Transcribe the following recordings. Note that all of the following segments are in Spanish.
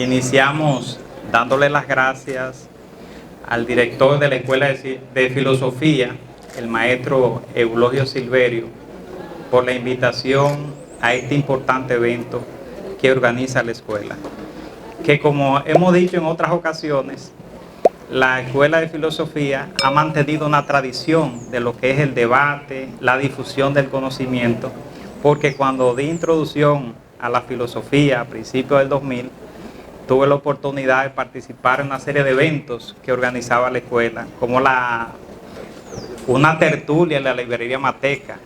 Iniciamos dándole las gracias al director de la Escuela de Filosofía, el maestro Eulogio Silverio, por la invitación a este importante evento que organiza la escuela. Que, como hemos dicho en otras ocasiones, la Escuela de Filosofía ha mantenido una tradición de lo que es el debate, la difusión del conocimiento, porque cuando di introducción a la filosofía a principios del 2000, tuve la oportunidad de participar en una serie de eventos que organizaba la escuela, como una tertulia en la librería Mateca,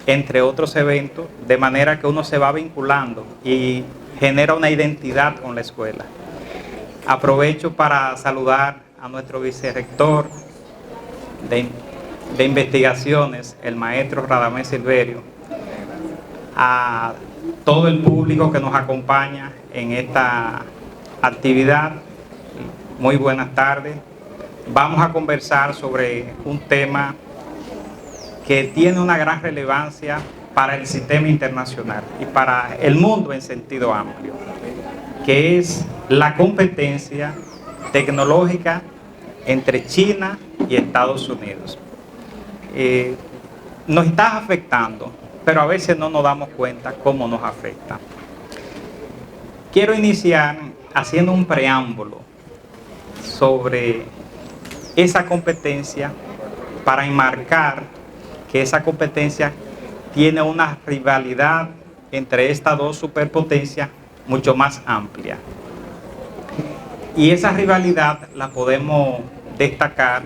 entre otros eventos, de manera que uno se va vinculando y genera una identidad con la escuela. Aprovecho para saludar a nuestro vicerrector de investigaciones, el maestro Radamés Silverio, a todo el público que nos acompaña en esta actividad. Muy buenas tardes. Vamos a conversar sobre un tema que tiene una gran relevancia para el sistema internacional y para el mundo en sentido amplio, que es la competencia tecnológica entre China y Estados Unidos. Nos está afectando, pero a veces no nos damos cuenta cómo nos afecta. Quiero iniciar haciendo un preámbulo sobre esa competencia para enmarcar que esa competencia tiene una rivalidad entre estas dos superpotencias mucho más amplia. Y esa rivalidad la podemos destacar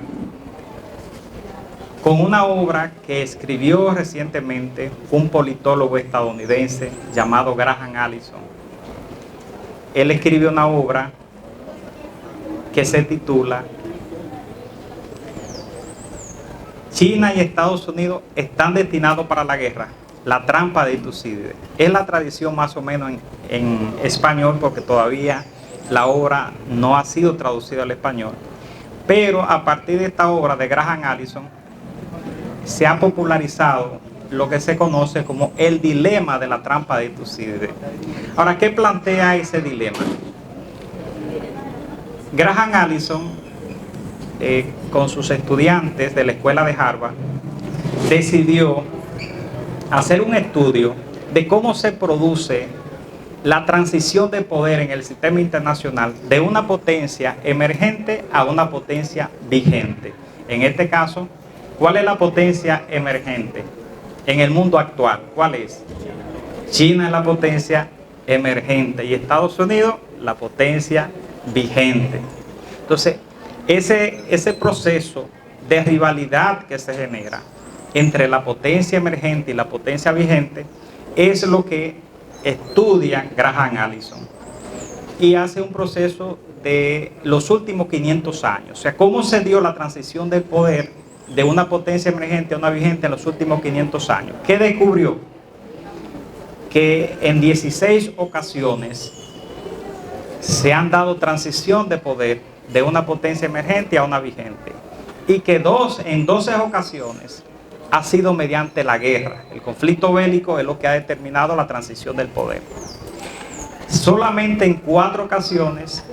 con una obra que escribió recientemente un politólogo estadounidense llamado Graham Allison. Él escribió una obra que se titula China y Estados Unidos están destinados para la guerra, la trampa de Tucídides. Es la tradición más o menos en español, porque todavía la obra no ha sido traducida al español. Pero a partir de esta obra de Graham Allison se ha popularizado lo que se conoce como el dilema de la trampa de Tucídides. Ahora, ¿qué plantea ese dilema? Graham Allison, con sus estudiantes de la escuela de Harvard, decidió hacer un estudio de cómo se produce la transición de poder en el sistema internacional de una potencia emergente a una potencia vigente. En este caso, ¿cuál es la potencia emergente en el mundo actual? ¿Cuál es? China es la potencia emergente y Estados Unidos la potencia vigente. Entonces, ese proceso de rivalidad que se genera entre la potencia emergente y la potencia vigente es lo que estudia Graham Allison y hace un proceso de los últimos 500 años. O sea, cómo se dio la transición del poder de una potencia emergente a una vigente en los últimos 500 años. ¿Qué descubrió? Que en 16 ocasiones se han dado transición de poder de una potencia emergente a una vigente, y que en 12 ocasiones ha sido mediante la guerra. El conflicto bélico es lo que ha determinado la transición del poder. Solamente en 4 ocasiones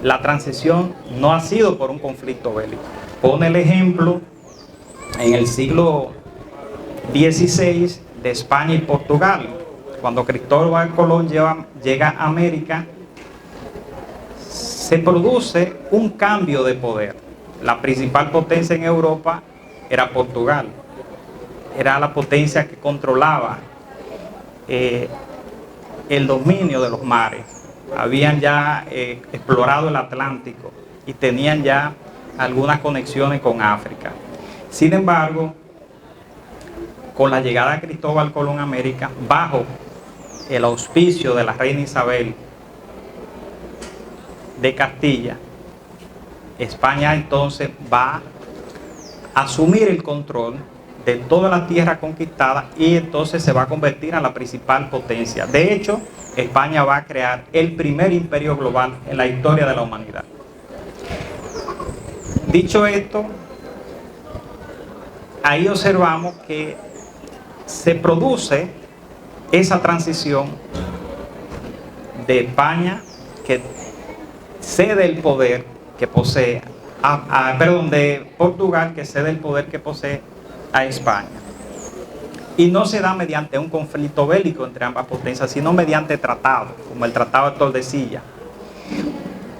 la transición no ha sido por un conflicto bélico. Pone el ejemplo en el siglo XVI de España y Portugal. Cuando Cristóbal Colón llega a América, se produce un cambio de poder. La principal potencia en Europa era Portugal. Era la potencia que controlaba el dominio de los mares. Habían ya explorado el Atlántico y tenían ya algunas conexiones con África. Sin embargo, con la llegada de Cristóbal Colón a América, bajo el auspicio de la reina Isabel de Castilla, España entonces va a asumir el control de toda la tierra conquistada y entonces se va a convertir en la principal potencia. De hecho, España va a crear el primer imperio global en la historia de la humanidad. Dicho esto, ahí observamos que se produce esa transición de España, que cede el poder que posee, de Portugal, que cede el poder que posee a España. Y no se da mediante un conflicto bélico entre ambas potencias, sino mediante tratados, como el Tratado de Tordesillas.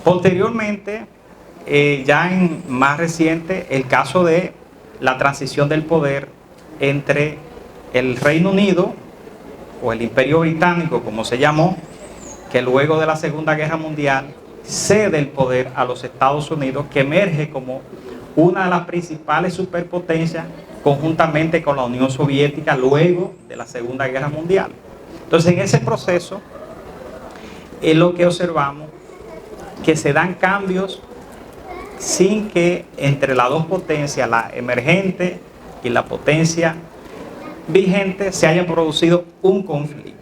Posteriormente, ya en más reciente, el caso de la transición del poder entre el Reino Unido, o el Imperio Británico, como se llamó, que luego de la Segunda Guerra Mundial cede el poder a los Estados Unidos, que emerge como una de las principales superpotencias conjuntamente con la Unión Soviética luego de la Segunda Guerra Mundial. Entonces, en ese proceso es lo que observamos, que se dan cambios sin que entre las dos potencias, la emergente y la potencia vigente, se haya producido un conflicto.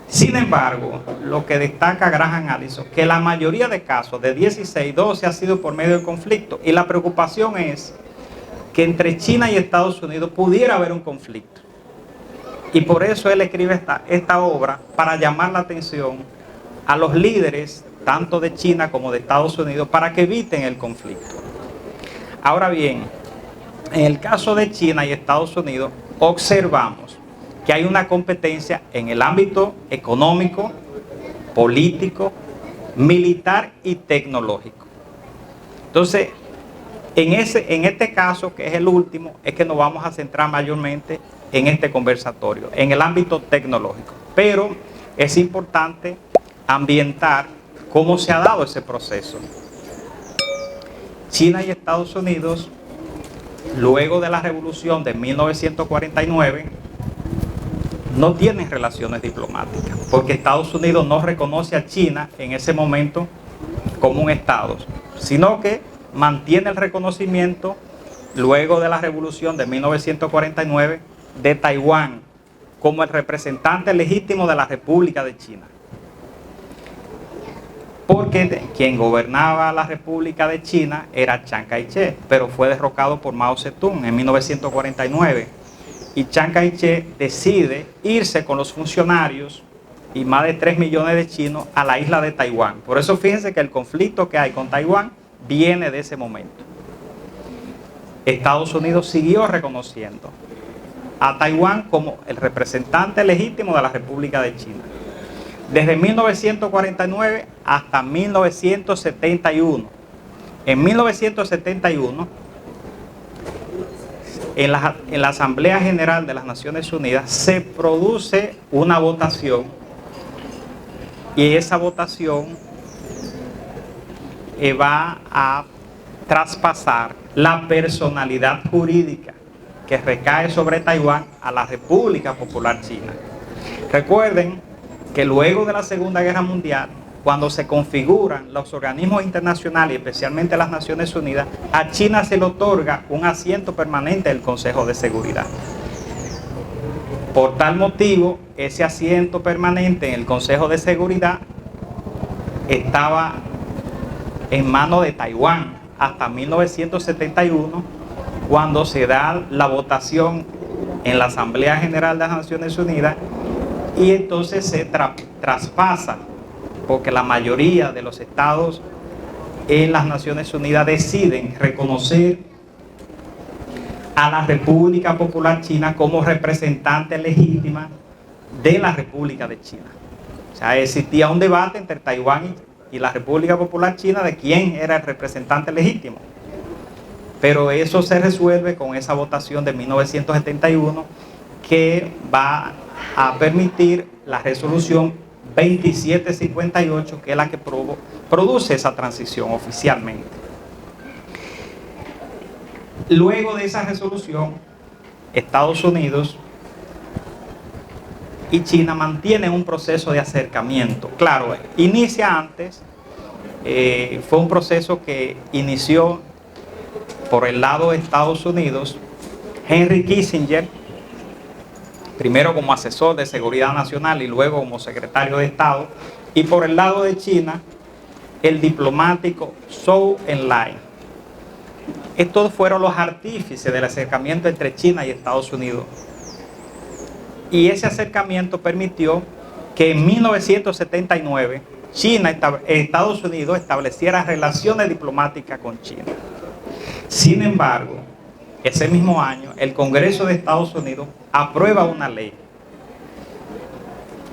Sin embargo, lo que destaca Graham Allison, que la mayoría de casos, de 16, 12 ha sido por medio del conflicto, y la preocupación es que entre China y Estados Unidos pudiera haber un conflicto. Y por eso él escribe esta obra, para llamar la atención a los líderes, tanto de China como de Estados Unidos, para que eviten el conflicto. Ahora bien, en el caso de China y Estados Unidos, observamos que hay una competencia en el ámbito económico, político, militar y tecnológico. Entonces, en este caso, que es el último, es que nos vamos a centrar mayormente en este conversatorio, en el ámbito tecnológico. Pero es importante ambientar cómo se ha dado ese proceso. China y Estados Unidos, luego de la revolución de 1949, no tienen relaciones diplomáticas, porque Estados Unidos no reconoce a China en ese momento como un Estado, sino que mantiene el reconocimiento, luego de la revolución de 1949, de Taiwán como el representante legítimo de la República de China. Porque quien gobernaba la República de China era Chiang Kai-shek, pero fue derrocado por Mao Zedong en 1949. Y Chiang Kai-shek decide irse con los funcionarios y más de 3 millones de chinos a la isla de Taiwán. Por eso fíjense que el conflicto que hay con Taiwán viene de ese momento. Estados Unidos siguió reconociendo a Taiwán como el representante legítimo de la República de China. Desde 1949 hasta 1971. En 1971, en la Asamblea General de las Naciones Unidas se produce una votación, y esa votación va a traspasar la personalidad jurídica que recae sobre Taiwán a la República Popular China. Recuerden que luego de la Segunda Guerra Mundial, cuando se configuran los organismos internacionales, especialmente las Naciones Unidas, a China se le otorga un asiento permanente en el Consejo de Seguridad. Por tal motivo, ese asiento permanente en el Consejo de Seguridad estaba en manos de Taiwán hasta 1971, cuando se da la votación en la Asamblea General de las Naciones Unidas, y entonces se traspasa, porque la mayoría de los estados en las Naciones Unidas deciden reconocer a la República Popular China como representante legítima de la República de China. O sea, existía un debate entre Taiwán y la República Popular China de quién era el representante legítimo. Pero eso se resuelve con esa votación de 1971, que va a permitir la resolución 2758, que es la que produce esa transición oficialmente. Luego de esa resolución, Estados Unidos y China mantienen un proceso de acercamiento. Claro, inicia antes, fue un proceso que inició por el lado de Estados Unidos, Henry Kissinger, primero como asesor de seguridad nacional y luego como secretario de Estado, y por el lado de China, el diplomático Zhou Enlai. Estos fueron los artífices del acercamiento entre China y Estados Unidos. Y ese acercamiento permitió que en 1979 Estados Unidos estableciera relaciones diplomáticas con China. Sin embargo, ese mismo año, el Congreso de Estados Unidos aprueba una ley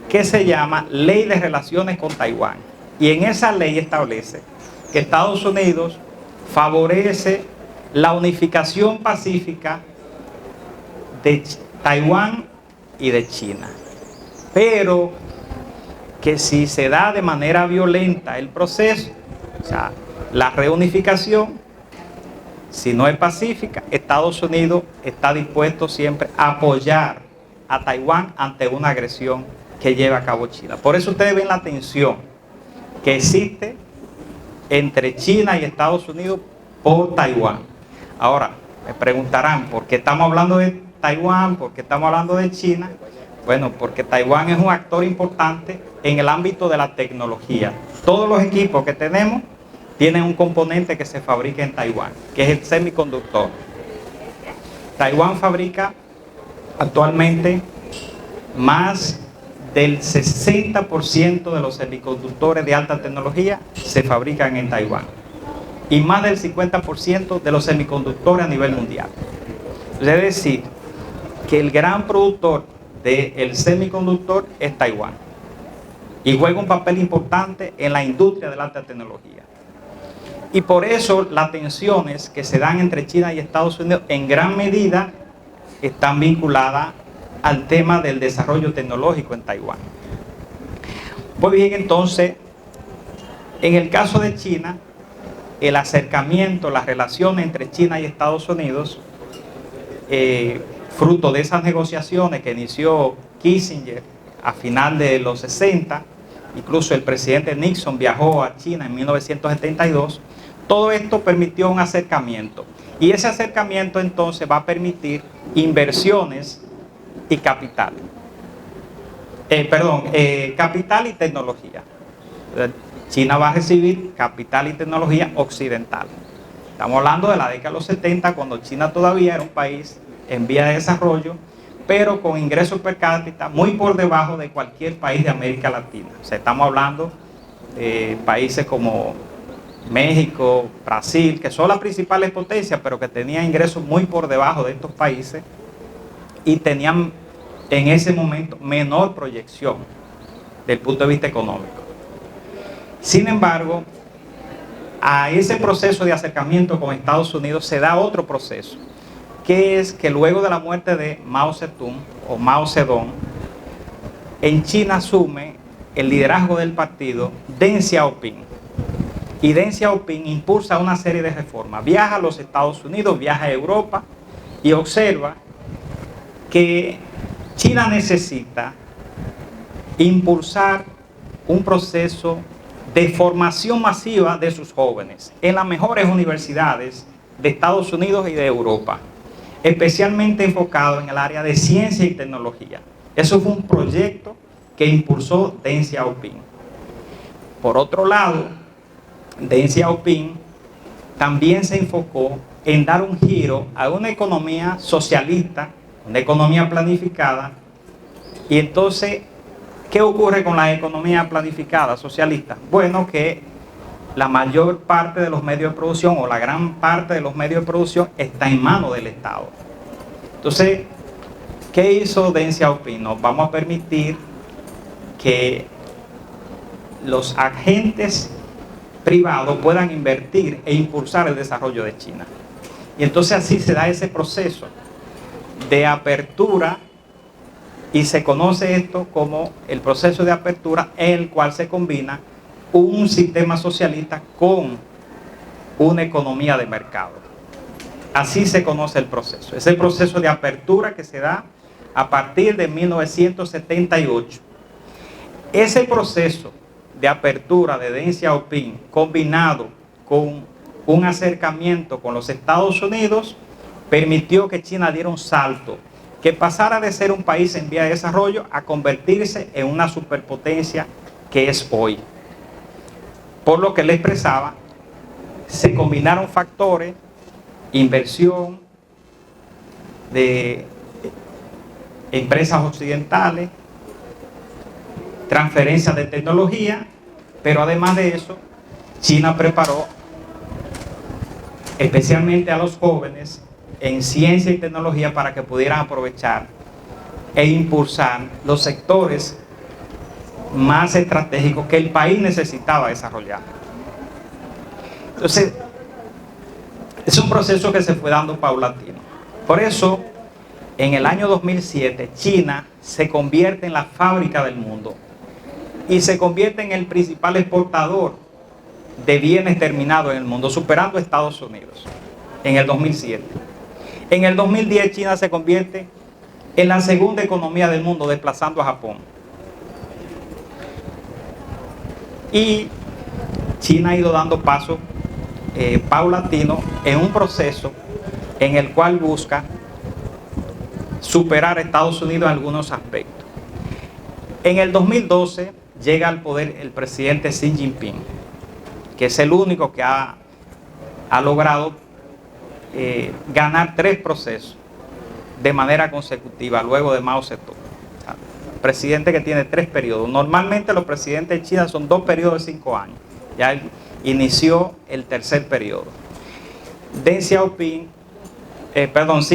que se llama Ley de Relaciones con Taiwán. Y en esa ley establece que Estados Unidos favorece la unificación pacífica de Taiwán y de China. Pero que si se da de manera violenta el proceso, o sea, la reunificación, si no es pacífica, Estados Unidos está dispuesto siempre a apoyar a Taiwán ante una agresión que lleva a cabo China. Por eso ustedes ven la tensión que existe entre China y Estados Unidos por Taiwán. Ahora, me preguntarán, ¿por qué estamos hablando de Taiwán? ¿Por qué estamos hablando de China? Bueno, porque Taiwán es un actor importante en el ámbito de la tecnología. Todos los equipos que tenemos tienen un componente que se fabrica en Taiwán, que es el semiconductor. Taiwán fabrica actualmente más del 60% de los semiconductores de alta tecnología se fabrican en Taiwán. Y más del 50% de los semiconductores a nivel mundial. Es decir, que el gran productor del semiconductor es Taiwán. Y juega un papel importante en la industria de la alta tecnología. Y por eso las tensiones que se dan entre China y Estados Unidos en gran medida están vinculadas al tema del desarrollo tecnológico en Taiwán. Pues bien, entonces, en el caso de China, el acercamiento, las relaciones entre China y Estados Unidos, fruto de esas negociaciones que inició Kissinger a final de los 60, incluso el presidente Nixon viajó a China en 1972, todo esto permitió un acercamiento. Y ese acercamiento entonces va a permitir inversiones y capital. Capital y tecnología. China va a recibir capital y tecnología occidental. Estamos hablando de la década de los 70, cuando China todavía era un país en vía de desarrollo, pero con ingresos per cápita muy por debajo de cualquier país de América Latina. O sea, estamos hablando de países como México, Brasil, que son las principales potencias, pero que tenían ingresos muy por debajo de estos países y tenían en ese momento menor proyección del punto de vista económico. Sin embargo, a ese proceso de acercamiento con Estados Unidos se da otro proceso, que es que luego de la muerte de Mao Zedong o Mao Zedong, en China asume el liderazgo del partido Deng Xiaoping. Y Deng Xiaoping impulsa una serie de reformas. Viaja a los Estados Unidos, viaja a Europa y observa que China necesita impulsar un proceso de formación masiva de sus jóvenes en las mejores universidades de Estados Unidos y de Europa, especialmente enfocado en el área de ciencia y tecnología. Eso fue un proyecto que impulsó Deng Xiaoping. Por otro lado, Deng Xiaoping también se enfocó en dar un giro a una economía socialista, una economía planificada. Y entonces, ¿qué ocurre con la economía planificada socialista? Bueno, que la mayor parte de los medios de producción o la gran parte de los medios de producción está en manos del Estado. Entonces, ¿qué hizo Deng Xiaoping? Nos vamos a permitir que los agentes privados puedan invertir e impulsar el desarrollo de China. Y entonces así se da ese proceso de apertura, y se conoce esto como el proceso de apertura, en el cual se combina un sistema socialista con una economía de mercado. Así se conoce el proceso. Es el proceso de apertura que se da a partir de 1978. Ese proceso de apertura de Deng Xiaoping, combinado con un acercamiento con los Estados Unidos, permitió que China diera un salto, que pasara de ser un país en vía de desarrollo a convertirse en una superpotencia que es hoy. Por lo que le expresaba, se combinaron factores, inversión de empresas occidentales, transferencia de tecnología, Pero además de eso, China preparó especialmente a los jóvenes en ciencia y tecnología para que pudieran aprovechar e impulsar los sectores más estratégicos que el país necesitaba desarrollar. Entonces, es un proceso que se fue dando paulatino. Por eso, en el año 2007, China se convierte en la fábrica del mundo y se convierte en el principal exportador de bienes terminados en el mundo, superando a Estados Unidos en el 2007. En el 2010, China se convierte en la segunda economía del mundo, desplazando a Japón. Y China ha ido dando pasos paulatino en un proceso en el cual busca superar a Estados Unidos en algunos aspectos. En el 2012 llega al poder el presidente Xi Jinping, que es el único que ha logrado ganar 3 procesos de manera consecutiva luego de Mao Zedong. Presidente que tiene 3 periodos. Normalmente los presidentes de China son 2 periodos de 5 años. Ya él inició el 3er periodo. Xi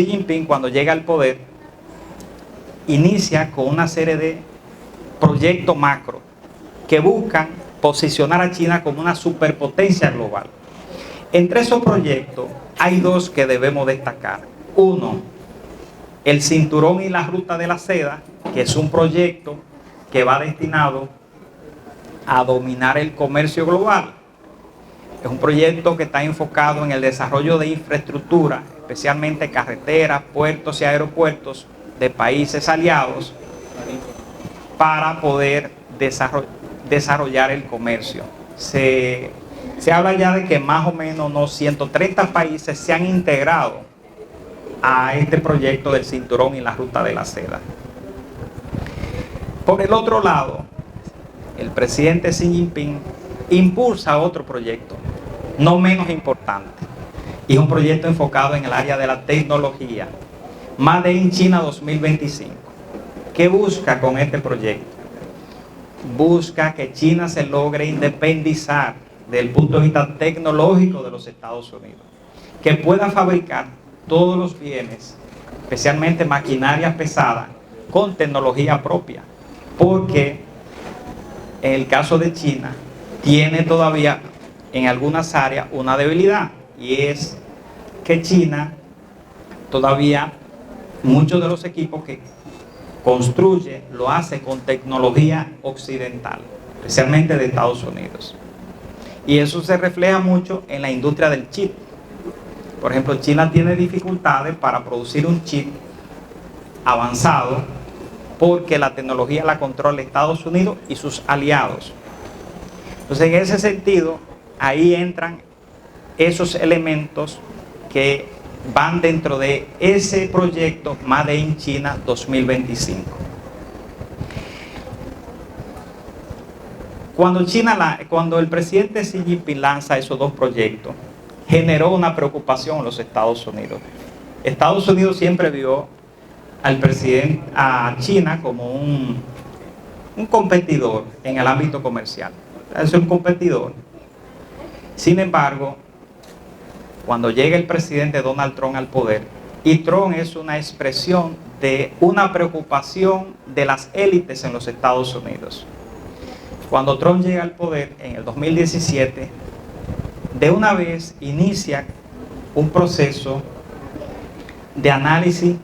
Jinping, cuando llega al poder, inicia con una serie de proyectos macro que buscan posicionar a China como una superpotencia global. Entre esos proyectos hay 2 que debemos destacar. Uno, el Cinturón y la Ruta de la Seda, que es un proyecto que va destinado a dominar el comercio global. Es un proyecto que está enfocado en el desarrollo de infraestructura, especialmente carreteras, puertos y aeropuertos de países aliados, para poder desarrollar el comercio. Se habla ya de que más o menos unos 130 países se han integrado a este proyecto del Cinturón y la Ruta de la Seda. Por el otro lado, el presidente Xi Jinping impulsa otro proyecto, no menos importante, y es un proyecto enfocado en el área de la tecnología, Made in China 2025. ¿Qué busca con este proyecto? Busca que China se logre independizar desde el punto de vista tecnológico de los Estados Unidos, que pueda fabricar todos los bienes, especialmente maquinaria pesada, con tecnología propia, porque en el caso de China tiene todavía en algunas áreas una debilidad, y es que China todavía muchos de los equipos que construye lo hace con tecnología occidental, especialmente de Estados Unidos, y eso se refleja mucho en la industria del chip. Por ejemplo, China tiene dificultades para producir un chip avanzado porque la tecnología la controla Estados Unidos y sus aliados. Entonces, en ese sentido, ahí entran esos elementos que van dentro de ese proyecto Made in China 2025. Cuando el presidente Xi Jinping lanza esos 2 proyectos, generó una preocupación en los Estados Unidos. Estados Unidos siempre vio a China como un competidor en el ámbito comercial. Es un competidor. Sin embargo, cuando llega el presidente Donald Trump al poder, y Trump es una expresión de una preocupación de las élites en los Estados Unidos. Cuando Trump llega al poder en el 2017, de una vez inicia un proceso de análisis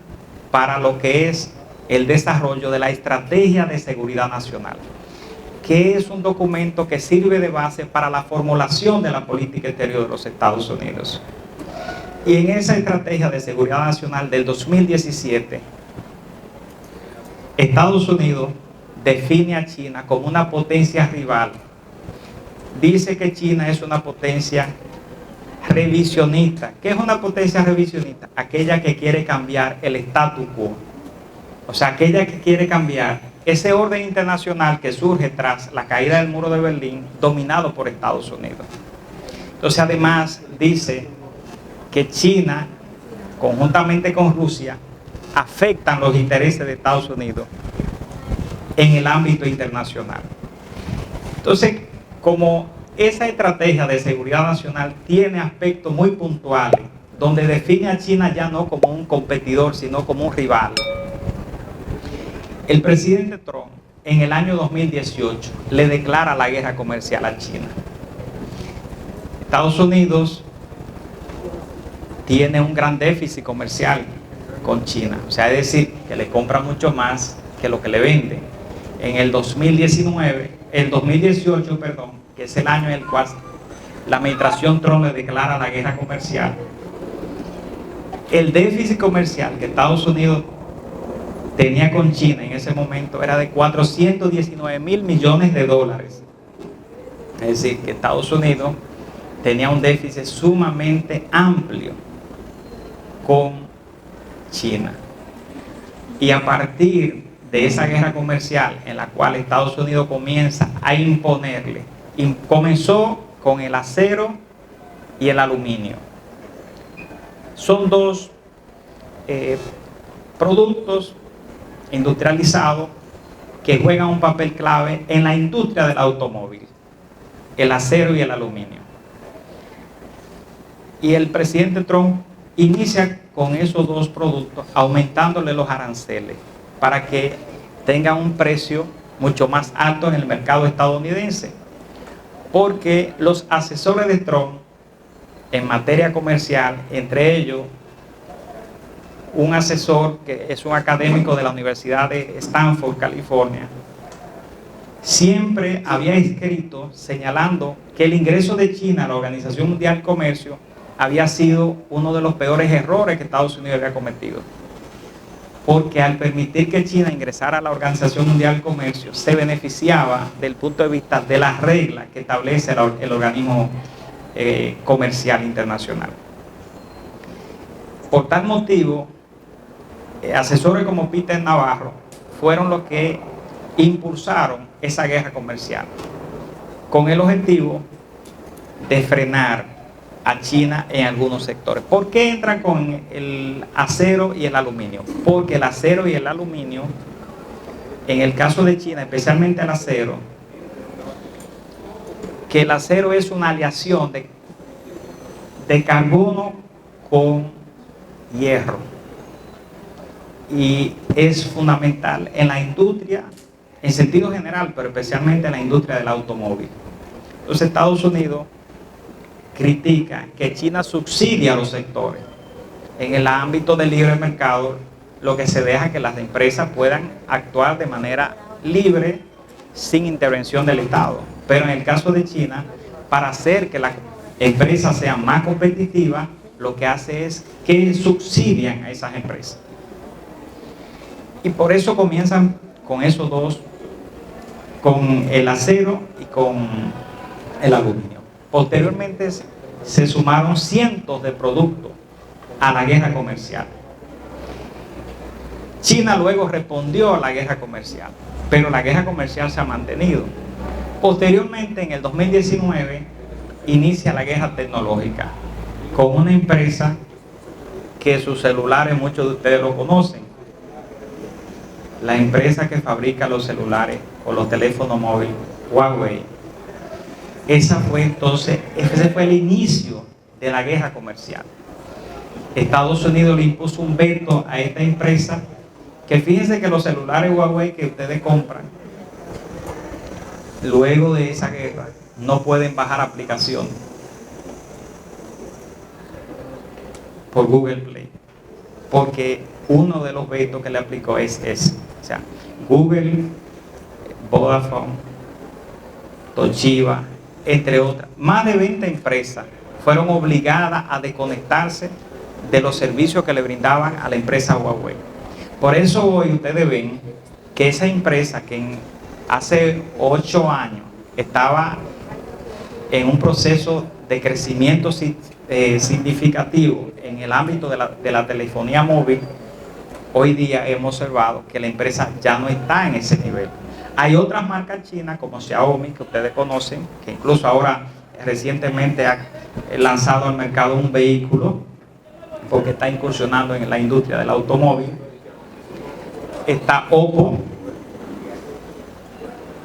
para lo que es el desarrollo de la Estrategia de Seguridad Nacional, que es un documento que sirve de base para la formulación de la política exterior de los Estados Unidos. Y en esa Estrategia de Seguridad Nacional del 2017, Estados Unidos define a China como una potencia rival. Dice que China es una potencia revisionista. ¿Qué es una potencia revisionista? Aquella que quiere cambiar el status quo. O sea, aquella que quiere cambiar ese orden internacional que surge tras la caída del muro de Berlín, dominado por Estados Unidos. Entonces, además, dice que China, conjuntamente con Rusia, afectan los intereses de Estados Unidos en el ámbito internacional. Entonces, como esa estrategia de seguridad nacional tiene aspectos muy puntuales, donde define a China ya no como un competidor, sino como un rival. El presidente Trump, en el año 2018, le declara la guerra comercial a China. Estados Unidos tiene un gran déficit comercial con China, o sea, es decir, que le compra mucho más que lo que le venden. En el 2018, que es el año en el cual la administración Trump le declara la guerra comercial, el déficit comercial que Estados Unidos tenía con China en ese momento era de 419 mil millones de dólares. Es decir, que Estados Unidos tenía un déficit sumamente amplio con China. Y a partir de esa guerra comercial en la cual Estados Unidos comienza a imponerle, comenzó con el acero y el aluminio. Son dos productos industrializados que juegan un papel clave en la industria del automóvil, el acero y el aluminio. Y el presidente Trump inicia con esos dos productos aumentándole los aranceles para que tengan un precio mucho más alto en el mercado estadounidense, porque los asesores de Trump en materia comercial, entre ellos un asesor que es un académico de la Universidad de Stanford, California, siempre había escrito señalando que el ingreso de China a la Organización Mundial del Comercio había sido uno de los peores errores que Estados Unidos había cometido, porque al permitir que China ingresara a la Organización Mundial del Comercio se beneficiaba del punto de vista de las reglas que establece el organismo comercial internacional. Por tal motivo, asesores como Peter Navarro fueron los que impulsaron esa guerra comercial con el objetivo de frenar a China en algunos sectores. ¿Por qué entran con el acero y el aluminio? Porque el acero y el aluminio, en el caso de China, especialmente el acero, que el acero es una aleación de carbono con hierro y es fundamental en la industria en sentido general, pero especialmente en la industria del automóvil. Entonces Estados Unidos critica que China subsidia a los sectores. En el ámbito del libre mercado, lo que se deja que las empresas puedan actuar de manera libre, sin intervención del Estado. Pero en el caso de China, para hacer que las empresas sean más competitivas, lo que hace es que subsidian a esas empresas. Y por eso comienzan con esos dos, con el acero y con el aluminio. Posteriormente se sumaron cientos de productos a la guerra comercial. China luego respondió a la guerra comercial, pero la guerra comercial se ha mantenido. Posteriormente, en el 2019, inicia la guerra tecnológica con una empresa que sus celulares muchos de ustedes lo conocen, la empresa que fabrica los celulares o los teléfonos móviles, Huawei. Ese fue el inicio de la guerra comercial. Estados Unidos le impuso un veto a esta empresa, que fíjense que los celulares Huawei que ustedes compran, luego de esa guerra, no pueden bajar aplicación por Google Play, porque uno de los vetos que le aplicó es ese. O sea, Google, Vodafone, Toshiba, entre otras, más de 20 empresas fueron obligadas a desconectarse de los servicios que le brindaban a la empresa Huawei. Por eso hoy ustedes ven que esa empresa que hace 8 años estaba en un proceso de crecimiento significativo en el ámbito de la telefonía móvil, hoy día hemos observado que la empresa ya no está en ese nivel. Hay otras marcas chinas como Xiaomi, que ustedes conocen, que incluso ahora recientemente ha lanzado al mercado un vehículo porque está incursionando en la industria del automóvil. Está Oppo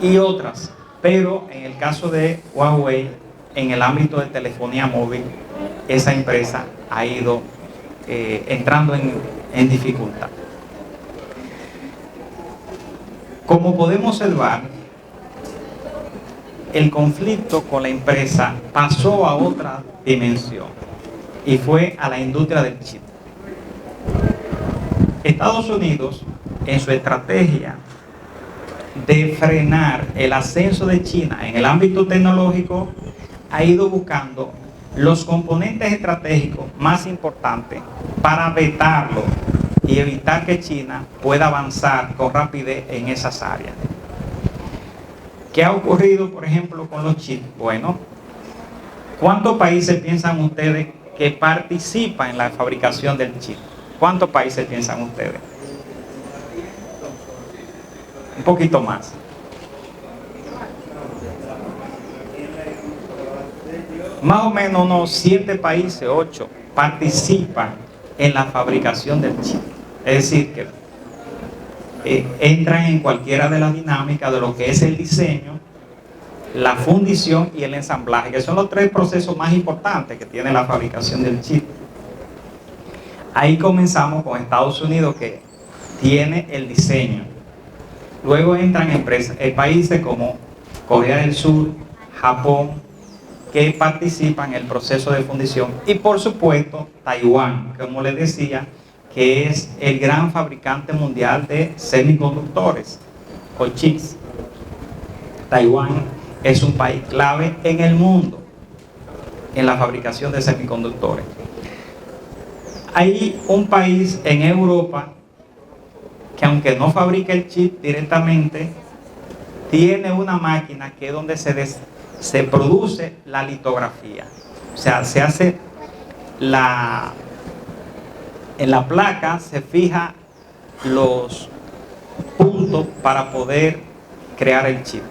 y otras Pero en el caso de Huawei, en el ámbito de telefonía móvil, esa empresa ha ido entrando en dificultad. Como podemos observar, el conflicto con la empresa pasó a otra dimensión y fue a la industria del chip. Estados Unidos, en su estrategia de frenar el ascenso de China en el ámbito tecnológico, ha ido buscando los componentes estratégicos más importantes para vetarlo y evitar que China pueda avanzar con rapidez en esas áreas. ¿Qué ha ocurrido, por ejemplo, con los chips? Bueno, ¿cuántos países piensan ustedes que participan en la fabricación del chip? ¿Cuántos países piensan ustedes? Un poquito más. Más o menos unos 7 países, 8, participan en la fabricación del chip. Es decir, que entran en cualquiera de las dinámicas de lo que es el diseño, la fundición y el ensamblaje, que son los 3 procesos más importantes que tiene la fabricación del chip. Ahí comenzamos con Estados Unidos, que tiene el diseño. Luego entran países como Corea del Sur, Japón, que participan en el proceso de fundición, y por supuesto Taiwán, como les decía, que es el gran fabricante mundial de semiconductores o chips. Taiwán es un país clave en el mundo en la fabricación de semiconductores. Hay un país en Europa que, aunque no fabrica el chip directamente, tiene una máquina que es donde se produce la litografía. O sea, se hace en la placa se fija los puntos para poder crear el chip.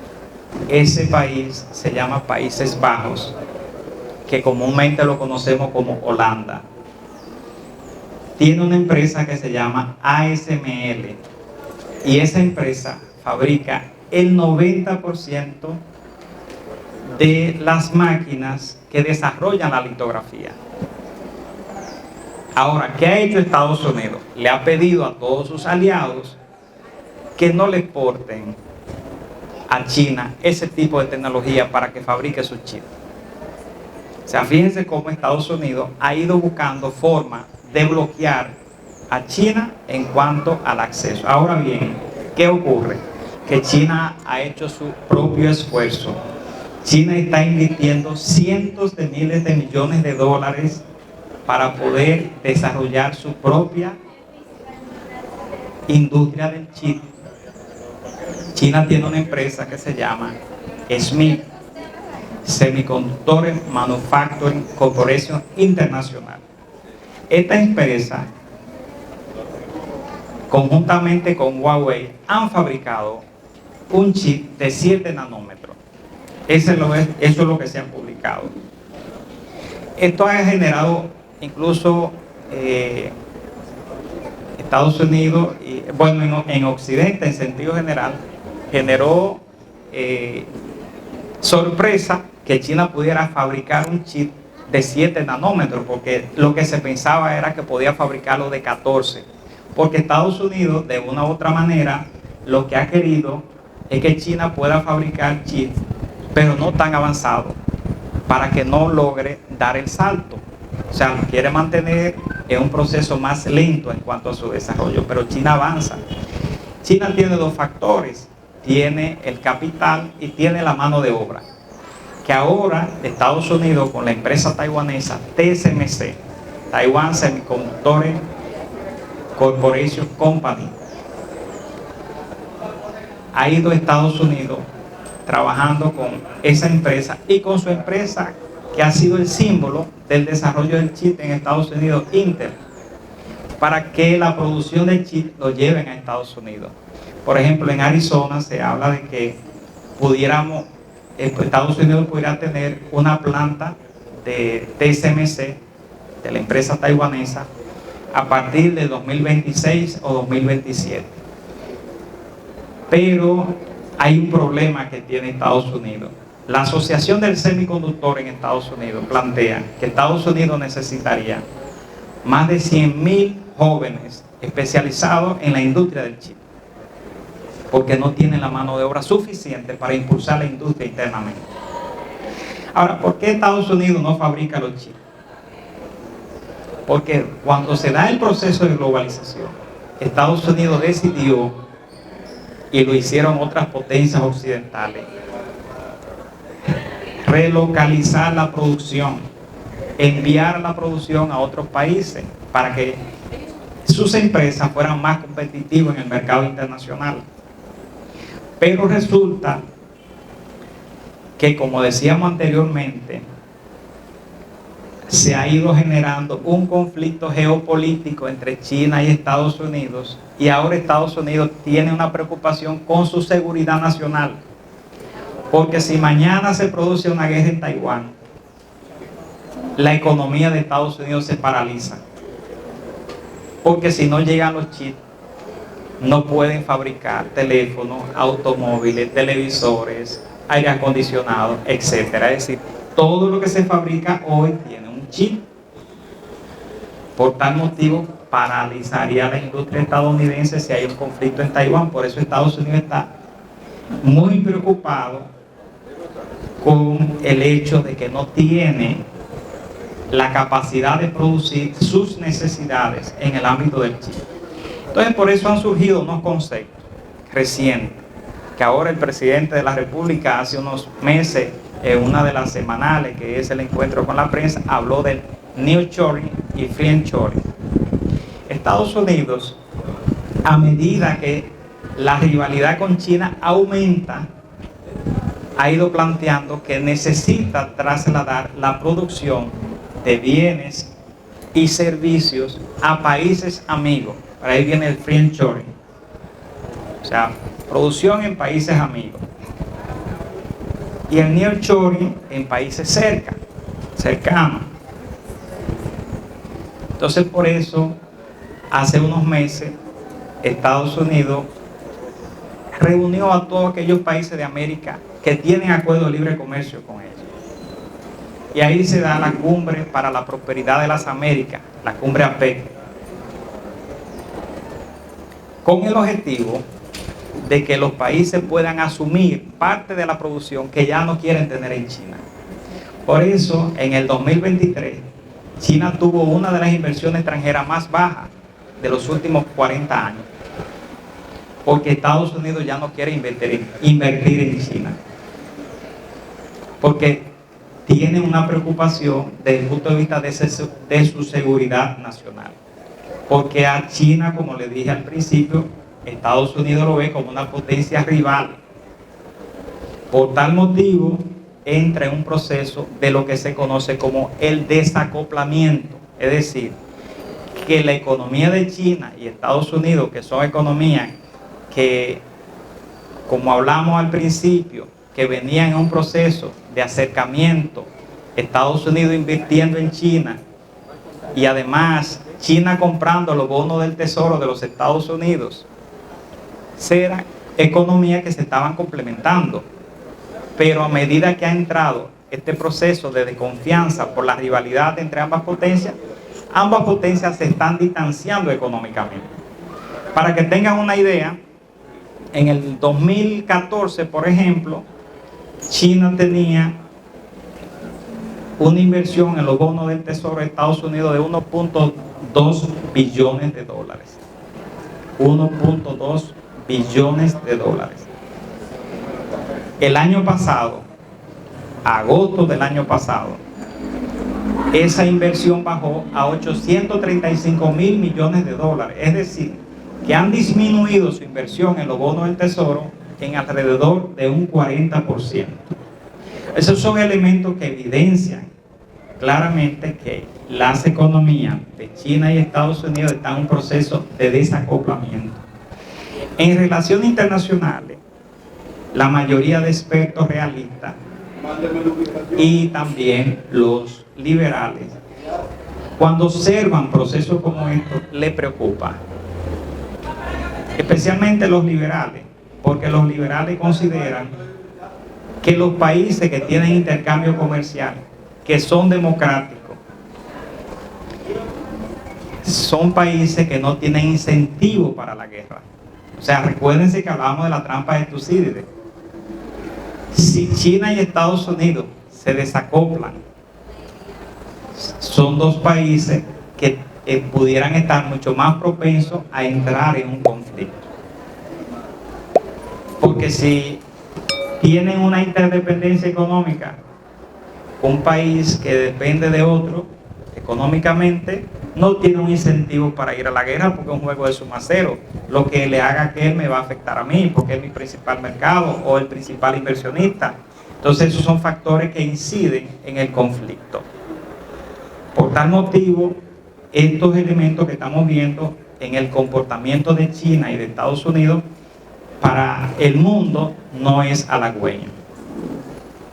Ese país se llama Países Bajos, que comúnmente lo conocemos como Holanda. Tiene una empresa que se llama ASML, y esa empresa fabrica el 90% de las máquinas que desarrollan la litografía. Ahora, ¿qué ha hecho Estados Unidos? Le ha pedido a todos sus aliados que no le exporten a China ese tipo de tecnología para que fabrique sus chips. O sea, fíjense cómo Estados Unidos ha ido buscando formas de bloquear a China en cuanto al acceso. Ahora bien, ¿qué ocurre? Que China ha hecho su propio esfuerzo. China está invirtiendo cientos de miles de millones de dólares para poder desarrollar su propia industria del chip. China tiene una empresa que se llama SMIC, Semiconductor Manufacturing Corporation International. Esta empresa, conjuntamente con Huawei, han fabricado un chip de 7 nanómetros. Eso es lo que se ha publicado. Esto ha generado incluso Estados Unidos, y bueno, en Occidente en sentido general, generó sorpresa que China pudiera fabricar un chip de 7 nanómetros, porque lo que se pensaba era que podía fabricarlo de 14, porque Estados Unidos, de una u otra manera, lo que ha querido es que China pueda fabricar chips, pero no tan avanzados, para que no logre dar el salto. O sea, quiere mantener en un proceso más lento en cuanto a su desarrollo, pero China avanza. China tiene 2 factores: tiene el capital y tiene la mano de obra, que ahora Estados Unidos, con la empresa taiwanesa TSMC, Taiwan Semiconductor Corporation Company, ha ido a Estados Unidos trabajando con esa empresa y con su empresa que ha sido el símbolo del desarrollo del chip en Estados Unidos, Intel, para que la producción del chip lo lleven a Estados Unidos. Por ejemplo, en Arizona se habla de que Estados Unidos pudiera tener una planta de TSMC, de la empresa taiwanesa, a partir de 2026 o 2027. Pero hay un problema que tiene Estados Unidos. La Asociación del Semiconductor en Estados Unidos plantea que Estados Unidos necesitaría más de 100.000 jóvenes especializados en la industria del chip, porque no tienen la mano de obra suficiente para impulsar la industria internamente. Ahora, ¿por qué Estados Unidos no fabrica los chips? Porque cuando se da el proceso de globalización, Estados Unidos decidió, y lo hicieron otras potencias occidentales, relocalizar la producción, enviar la producción a otros países para que sus empresas fueran más competitivas en el mercado internacional. Pero resulta que, como decíamos anteriormente, se ha ido generando un conflicto geopolítico entre China y Estados Unidos, y ahora Estados Unidos tiene una preocupación con su seguridad nacional, porque si mañana se produce una guerra en Taiwán, la economía de Estados Unidos se paraliza, porque si no llegan los chips, no pueden fabricar teléfonos, automóviles, televisores, aire acondicionado, etcétera. Es decir, todo lo que se fabrica hoy tiene un chip. Por tal motivo, paralizaría la industria estadounidense si hay un conflicto en Taiwán. Por eso Estados Unidos está muy preocupado con el hecho de que no tiene la capacidad de producir sus necesidades en el ámbito del chip. Entonces, por eso han surgido unos conceptos recientes, que ahora el presidente de la República hace unos meses, en una de las semanales, que es el encuentro con la prensa, habló del nearshoring y friendshoring. Estados Unidos, a medida que la rivalidad con China aumenta, ha ido planteando que necesita trasladar la producción de bienes y servicios a países amigos. Para ahí viene el friendshoring, o sea, producción en países amigos, y el nearshoring en países cercanos. Entonces, por eso, hace unos meses, Estados Unidos reunió a todos aquellos países de América que tienen acuerdo de libre comercio con ellos. Y ahí se da la cumbre para la prosperidad de las Américas, la cumbre APEC, con el objetivo de que los países puedan asumir parte de la producción que ya no quieren tener en China. Por eso, en el 2023, China tuvo una de las inversiones extranjeras más bajas de los últimos 40 años, porque Estados Unidos ya no quiere invertir en China, porque tiene una preocupación desde el punto de vista de su seguridad nacional. Porque a China, como le dije al principio, Estados Unidos lo ve como una potencia rival. Por tal motivo, entra en un proceso de lo que se conoce como el desacoplamiento. Es decir, que la economía de China y Estados Unidos, que son economías que, como hablamos al principio, que venían en un proceso de acercamiento, Estados Unidos invirtiendo en China, y además China comprando los bonos del tesoro de los Estados Unidos, eran economías que se estaban complementando. Pero a medida que ha entrado este proceso de desconfianza por la rivalidad entre ambas potencias se están distanciando económicamente. Para que tengan una idea, en el 2014, por ejemplo, China tenía una inversión en los bonos del tesoro de Estados Unidos de 1.2 billones de dólares. 1.2 billones de dólares. El año pasado, agosto del año pasado, esa inversión bajó a 835.000 millones de dólares. Es decir, que han disminuido su inversión en los bonos del tesoro en alrededor de un 40%. Esos son elementos que evidencian claramente que las economías de China y Estados Unidos están en un proceso de desacoplamiento. En relaciones internacionales, la mayoría de expertos realistas y también los liberales, cuando observan procesos como estos, les preocupa. Especialmente los liberales, porque los liberales consideran que los países que tienen intercambio comercial, que son democráticos, son países que no tienen incentivo para la guerra. O sea, recuérdense que hablábamos de la trampa de Tucídides. Si China y Estados Unidos se desacoplan, son dos países que pudieran estar mucho más propensos a entrar en un conflicto. Porque si tienen una interdependencia económica, un país que depende de otro económicamente, no tiene un incentivo para ir a la guerra, porque es un juego de suma cero. Lo que le haga a aquel me va a afectar a mí, porque es mi principal mercado o el principal inversionista. Entonces esos son factores que inciden en el conflicto. Por tal motivo, estos elementos que estamos viendo en el comportamiento de China y de Estados Unidos para el mundo no es halagüeño.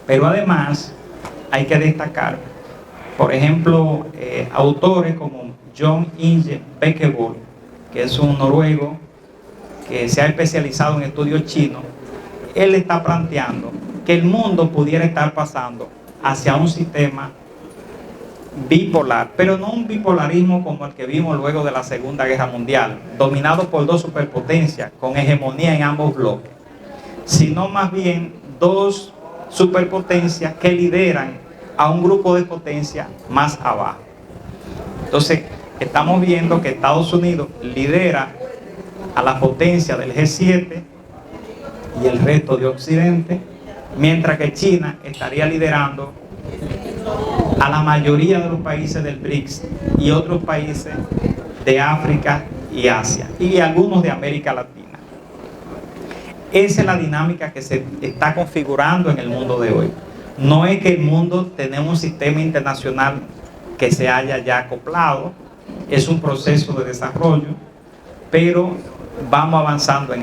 Pero además hay que destacar, por ejemplo, autores como John Inge Bekkevold, que es un noruego que se ha especializado en estudios chinos. Él está planteando que el mundo pudiera estar pasando hacia un sistema bipolar, pero no un bipolarismo como el que vimos luego de la Segunda Guerra Mundial, dominado por dos superpotencias con hegemonía en ambos bloques, sino más bien dos superpotencias que lideran a un grupo de potencias más abajo. Entonces, estamos viendo que Estados Unidos lidera a la potencia del G7 y el resto de Occidente, mientras que China estaría liderando a la mayoría de los países del BRICS y otros países de África y Asia, y algunos de América Latina. Esa es la dinámica que se está configurando en el mundo de hoy. No es que el mundo tenemos un sistema internacional que se haya ya acoplado, es un proceso de desarrollo, pero vamos avanzando en